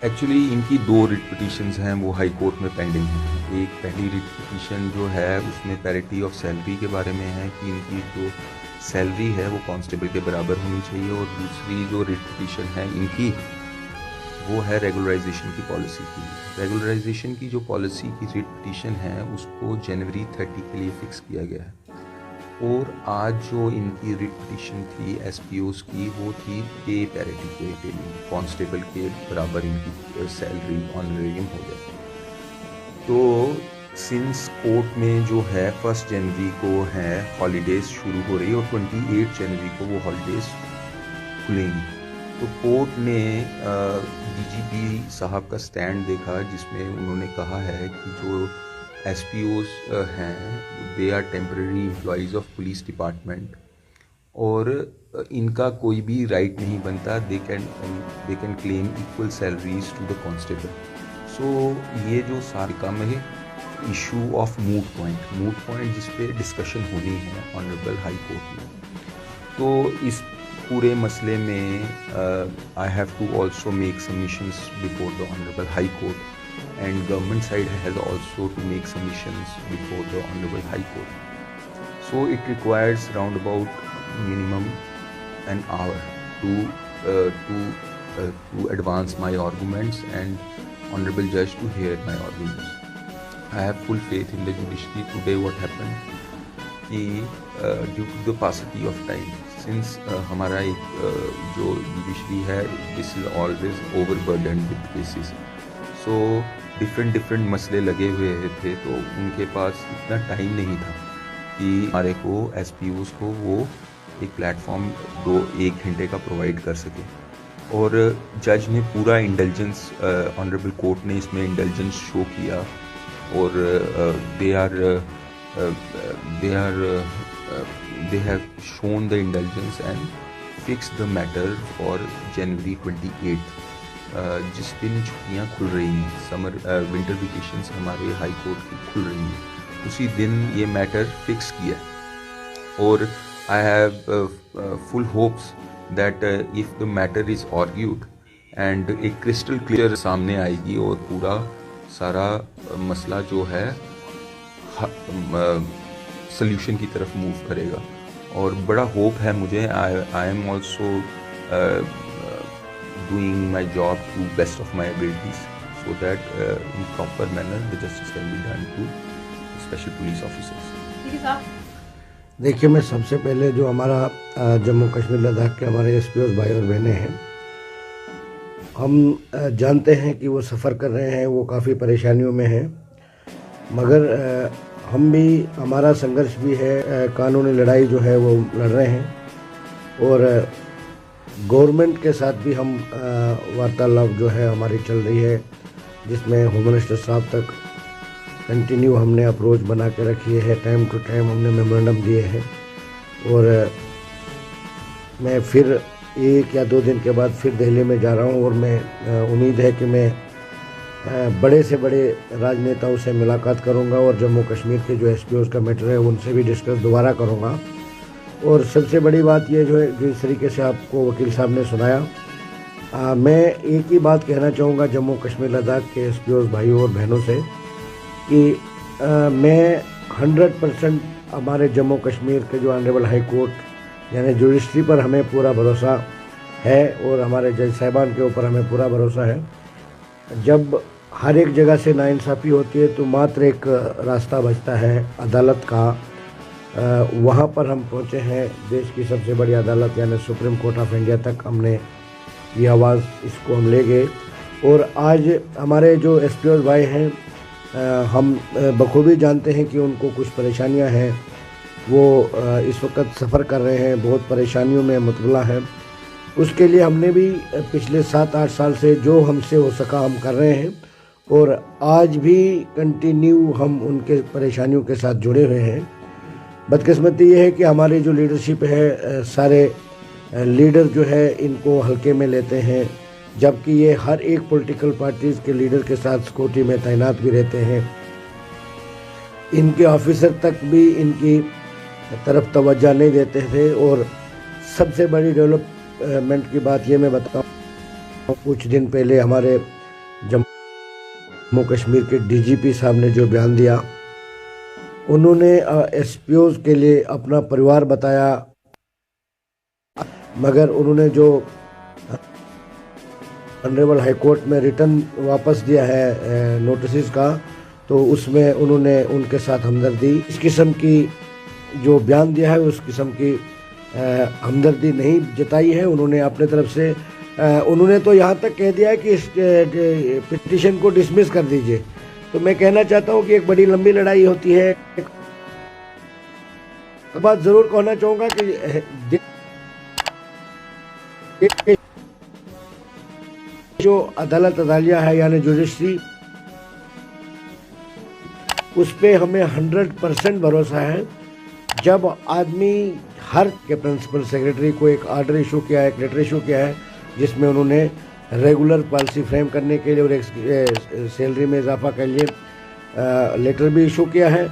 Actually इनकी 2 writ petitions हैं, वो हाई कोर्ट में पेंडिंग हैं। एक पहली रिट पिटीशन जो है उसमें पैरिटी ऑफ सैलरी के बारे में है कि इनकी जो सैलरी है वो कांस्टेबल के बराबर होनी चाहिए, और दूसरी जो रिट पिटीशन है इनकी वो है रेगुलराइजेशन की पॉलिसी की। रेगुलराइजेशन की जो पॉलिसी की रिट पिटीशन है उसको जनवरी 30 के लिए फ़िक्स किया गया है, और आज जो इनकी रिट पिटीशन थी एसपीओस की वो थी पे पैरिटी के लिए, कांस्टेबल के बराबर इनकी सैलरी ऑनरेरियम हो जाए। तो सिंस कोर्ट में जो है 1 जनवरी को है हॉलीडेज़ शुरू हो रही है और 28 जनवरी को वो हॉलीडेज़ खुलेंगी, तो कोर्ट ने डीजीपी साहब का स्टैंड देखा जिसमें उन्होंने कहा है कि जो एसपीओस हैं they are temporary employees of police department, और इनका कोई भी राइट नहीं बनता, they can claim equal salaries to the constable. So ये जो सारा में इशू ऑफ मूट पॉइंट जिस पे डिस्कशन होनी है ऑनरेबल हाई कोर्ट में, तो इस पूरे मसले में I have to also make submissions before the honourable high court, and government side has also to make submissions before the honorable high court. So it requires round about minimum an hour to advance my arguments and honorable judge to hear my arguments. I have full faith in the judiciary. Today what happened कि due to the paucity of time, since हमारा एक जो judiciary है this is always overburdened with cases, so different मसले लगे हुए थे, तो उनके पास इतना टाइम नहीं था कि हमारे को एसपीओस को वो एक प्लेटफॉर्म 1 घंटे का प्रोवाइड कर सके, और जज ने पूरा इंडल्जेंस, ऑनरेबल कोर्ट ने इसमें इंडल्जेंस शो किया, और they have shown the indulgence and fix the matter for January 28, जिस दिन छुट्टियां खुल रही हैं, समर विंटर वेकेशंस हमारे हाई कोर्ट की खुल रही हैं, उसी दिन ये मैटर फिक्स किया, और I have full hopes that if the matter is argued and एक क्रिस्टल क्लियर सामने आएगी और पूरा सारा मसला जो है सल्यूशन की तरफ मूव करेगा, और बड़ा होप है मुझे। I am also doing my job to best of my abilities so that in proper manner the justice can be done to special police officers. देखिए, मैं सबसे पहले जो हमारा जम्मू कश्मीर लद्दाख के हमारे एसपीओस भाई और बहनें हैं, हम जानते हैं कि वो सफ़र कर रहे हैं, वो काफ़ी परेशानियों में हैं, मगर हम भी, हमारा संघर्ष भी है, कानूनी लड़ाई जो है वो लड़ रहे हैं, और गवर्नमेंट के साथ भी हम वार्तालाप जो है हमारी चल रही है, जिसमें होम मिनिस्टर साहब तक कंटिन्यू हमने अप्रोच बना के रखी है, टाइम टू टाइम हमने मेमोरेंडम दिए हैं, और मैं फिर 1 या 2 दिन के बाद फिर दिल्ली में जा रहा हूं, और मैं उम्मीद है कि मैं बड़े से बड़े राजनेताओं से मुलाकात करूंगा, और जम्मू कश्मीर के जो एसपीओस का मैटर है उनसे भी डिस्कस दोबारा करूंगा। और सबसे बड़ी बात ये जो है, जो इस तरीके से आपको वकील साहब ने सुनाया, मैं एक ही बात कहना चाहूँगा जम्मू कश्मीर लद्दाख के एसपीओस भाइयों और बहनों से कि मैं 100% हमारे जम्मू कश्मीर के जो ऑनरेबल हाई कोर्ट यानी जुडिशरी पर हमें पूरा भरोसा है, और हमारे जज साहिबान के ऊपर हमें पूरा भरोसा है। जब हर एक जगह से नाइंसाफ़ी होती है तो मात्र एक रास्ता बचता है अदालत का, वहाँ पर हम पहुँचे हैं, देश की सबसे बड़ी अदालत यानी सुप्रीम कोर्ट ऑफ इंडिया तक हमने ये आवाज़, इसको हम ले गए, और आज हमारे जो एसपीओस भाई हैं, हम बखूबी जानते हैं कि उनको कुछ परेशानियां हैं, वो इस वक्त सफ़र कर रहे हैं, बहुत परेशानियों में मुब्तला है। उसके लिए हमने भी पिछले 7-8 साल से जो हमसे हो सका हम कर रहे हैं, और आज भी कंटिन्यू हम उनके परेशानियों के साथ जुड़े हुए हैं। बदकिस्मती ये है कि हमारी जो लीडरशिप है, सारे लीडर जो है इनको हल्के में लेते हैं, जबकि ये हर एक पॉलिटिकल पार्टीज़ के लीडर के साथ सिक्योरिटी में तैनात भी रहते हैं। इनके ऑफिसर तक भी इनकी तरफ तवज्जो नहीं देते थे, और सबसे बड़ी डेवलपमेंट की बात ये मैं बताऊँ, कुछ दिन पहले हमारे जम्मू कश्मीर के डीजीपी साहब ने जो बयान दिया, उन्होंने एसपीओज के लिए अपना परिवार बताया, मगर उन्होंने जो ऑनरेबल हाई कोर्ट में रिटर्न वापस दिया है नोटिस का, तो उसमें उन्होंने उनके साथ हमदर्दी, इस किस्म की जो बयान दिया है उस किस्म की हमदर्दी नहीं जताई है उन्होंने अपने तरफ से। उन्होंने तो यहाँ तक कह दिया है कि इस पिटीशन को डिसमिस कर दीजिए। तो मैं कहना चाहता हूँ कि एक बड़ी लंबी लड़ाई होती है। एक बात ज़रूर कहना चाहूँगा कि जो अदालत अदालिया है यानी जुडिशरी, उस पे हमें 100% भरोसा है। जब आदमी हर के प्रिंसिपल सेक्रेटरी को एक ऑर्डर इशू किया है, एक लेटर इशू किया है, जिसमें उन्होंने रेगुलर पॉलिसी फ्रेम करने के लिए और एक सैलरी में इजाफा के लिए लेटर भी इशू किया है।